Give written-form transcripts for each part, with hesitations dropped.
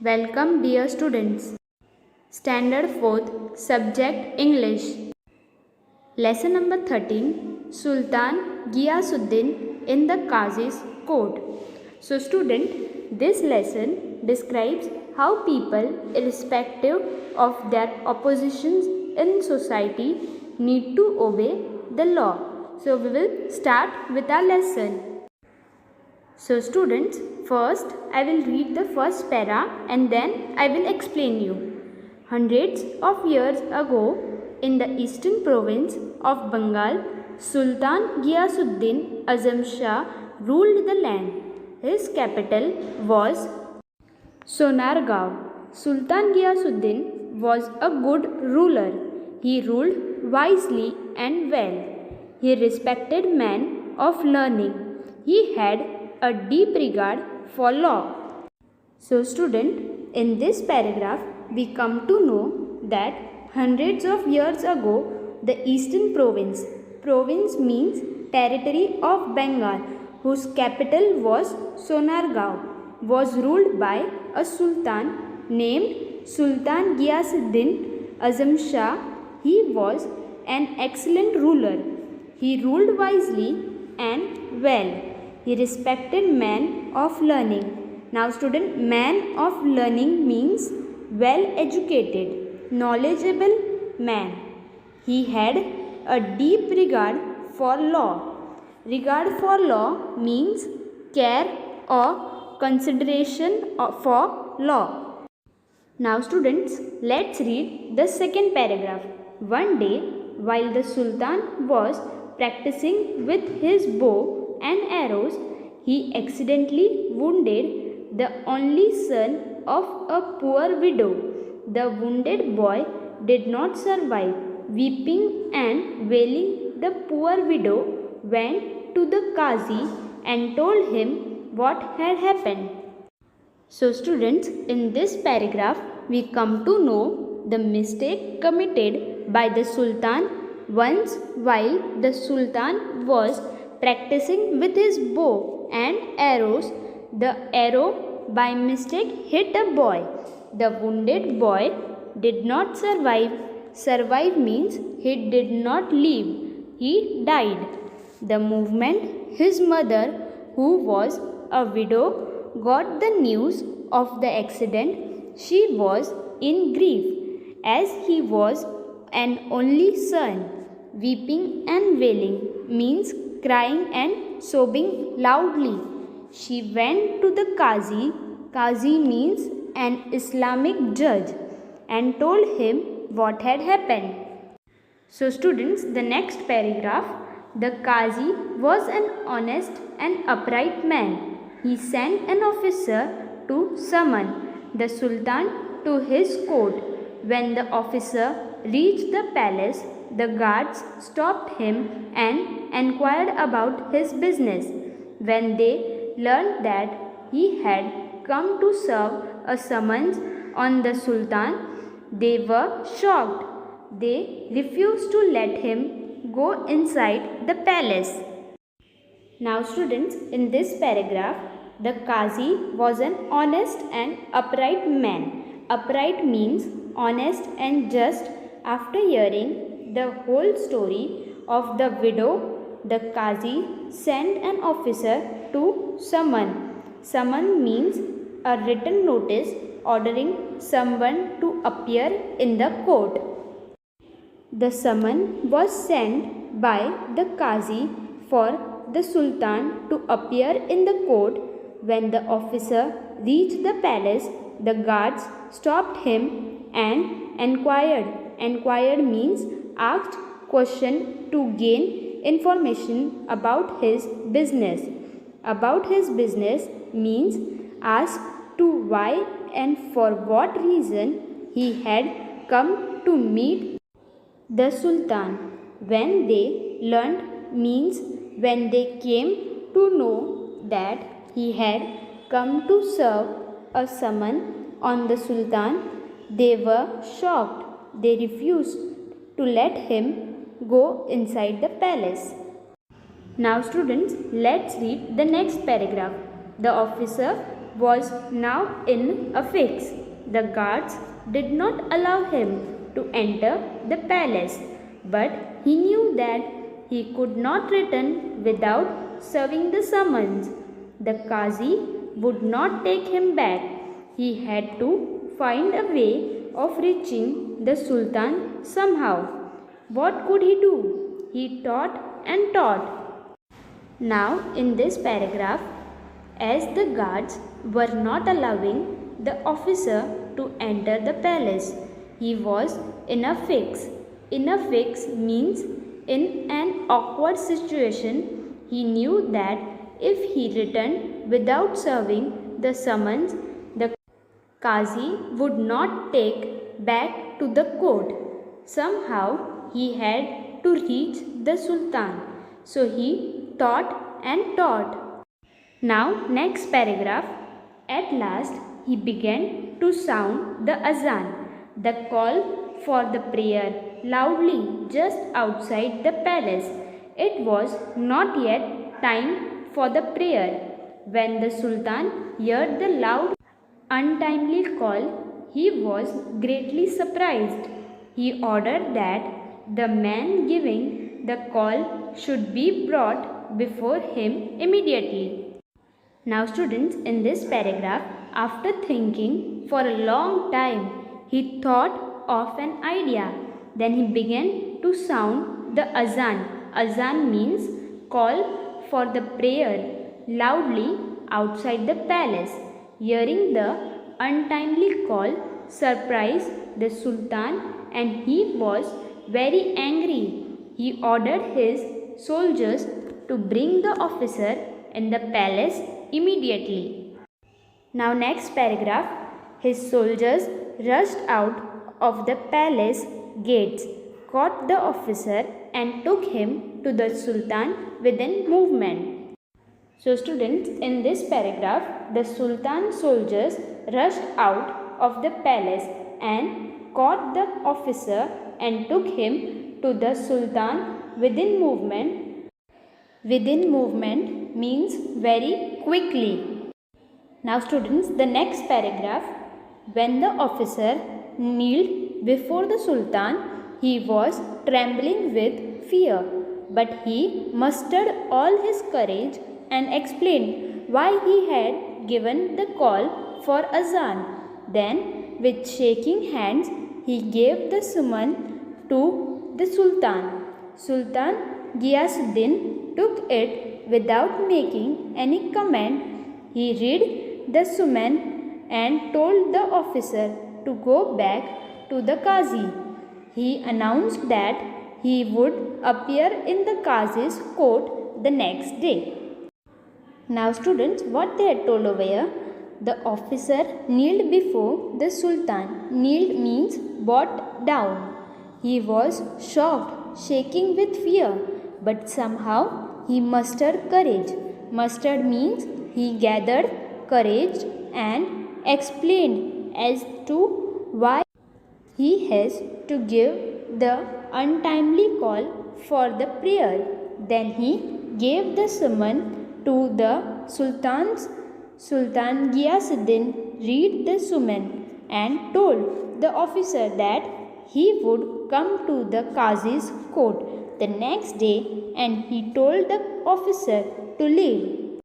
Welcome dear students. Standard 4th Subject English. Lesson number 13 Sultan Ghiyasuddin in the Qazi's court. So student, this lesson describes how people irrespective of their oppositions in society need to obey the law. So we will start with our lesson. So students, first I will read the first para and then I will explain you. Hundreds of years ago, in the eastern province of Bengal, Sultan Ghiyasuddin Azam Shah ruled the land. His capital was Sonargaon. Sultan Ghiyasuddin was a good ruler. He ruled wisely and well. He respected men of learning. He had a deep regard for law. So student, in this paragraph, we come to know that hundreds of years ago, the eastern province means territory of Bengal, whose capital was Sonargaon, was ruled by a sultan named Sultan Ghiyasuddin Azam Shah. He was an excellent ruler. He ruled wisely and well. He respected men of learning. Now student, man of learning means well educated, knowledgeable man. He had a deep regard for law. Regard for law means care or consideration for law. Now students, let's read the second paragraph. One day, while the Sultan was practicing with his bow and arrows, he accidentally wounded the only son of a poor widow. The wounded boy did not survive. Weeping and wailing, the poor widow went to the Qazi and told him what had happened. So students, in this paragraph, we come to know the mistake committed by the Sultan once while the Sultan was practicing with his bow and arrows. The arrow by mistake hit a boy. The wounded boy did not survive. Survive means he did not live. He died. The moment his mother, who was a widow, got the news of the accident, she was in grief, as he was an only son. Weeping and wailing means crying and sobbing loudly. She went to the Qazi. Qazi means an Islamic judge, and told him what had happened. So students, the next paragraph. The Qazi was an honest and upright man. He sent an officer to summon the Sultan to his court. When the officer reached the palace, the guards stopped him and inquired about his business. When they learned that he had come to serve a summons on the Sultan, they were shocked. They refused to let him go inside the palace. Now students, in this paragraph, the Qazi was an honest and upright man. Upright means honest and just. After hearing the whole story of the widow, the Qazi sent an officer to summon. Summon means a written notice ordering someone to appear in the court. The summon was sent by the Qazi for the Sultan to appear in the court. When the officer reached the palace, the guards stopped him and inquired. Inquired means asked question to gain information about his business. About his business means asked to why and for what reason he had come to meet the Sultan. When they learned means when they came to know that he had come to serve a summon on the Sultan, they were shocked. They refused to let him go inside the palace. Now students, let's read the next paragraph. The officer was now in a fix. The guards did not allow him to enter the palace, but he knew that he could not return without serving the summons. The Qazi would not take him back. He had to find a way of reaching the Sultan somehow. What could he do? He taught and taught. Now, in this paragraph, as the guards were not allowing the officer to enter the palace, he was in a fix. In a fix means in an awkward situation. He knew that if he returned without serving the summons, the Qazi would not take back to the court. Somehow he had to reach the Sultan. So he taught and taught. Now, next paragraph. At last, he began to sound the azan, the call for the prayer, loudly just outside the palace. It was not yet time for the prayer. When the Sultan heard the loud, untimely call, he was greatly surprised. He ordered that the man giving the call should be brought before him immediately. Now students, in this paragraph, after thinking for a long time, he thought of an idea. Then he began to sound the azan. Azan means call for the prayer loudly outside the palace. Hearing the untimely call surprised the Sultan and he was very angry. He ordered his soldiers to bring the officer in the palace immediately. Now next paragraph, his soldiers rushed out of the palace gates, caught the officer and took him to the Sultan within movement. So students, in this paragraph, the Sultan's soldiers rushed out of the palace and caught the officer and took him to the Sultan within movement. Within movement means very quickly. Now students, the next paragraph, when the officer kneeled before the Sultan, he was trembling with fear, but he mustered all his courage and explained why he had given the call for azan. Then, with shaking hands, he gave the summon to the Sultan. Sultan Ghiyasuddin took it without making any comment. He read the summon and told the officer to go back to the Qazi. He announced that he would appear in the Qazi's court the next day. Now students, what they had told over here, the officer kneeled before the Sultan. Kneeled means bowed down. He was shocked, shaking with fear, but somehow he mustered courage. Mustered means he gathered courage and explained as to why he has to give the untimely call for the prayer. Then he gave the summon to the Sultan Ghiyasuddin read the summon and told the officer that he would come to the Qazi's court the next day, and he told the officer to leave.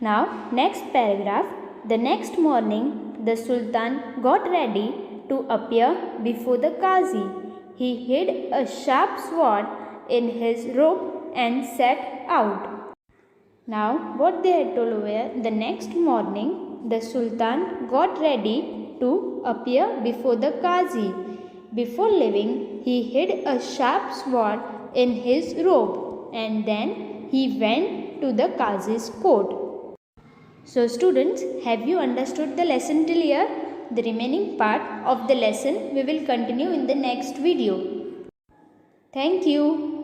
Now, next paragraph. The next morning, the Sultan got ready to appear before the Qazi. He hid a sharp sword in his robe and set out. Now, what they had told over here, the next morning, the Sultan got ready to appear before the Qazi. Before leaving, he hid a sharp sword in his robe and then he went to the Qazi's court. So students, have you understood the lesson till here? The remaining part of the lesson we will continue in the next video. Thank you.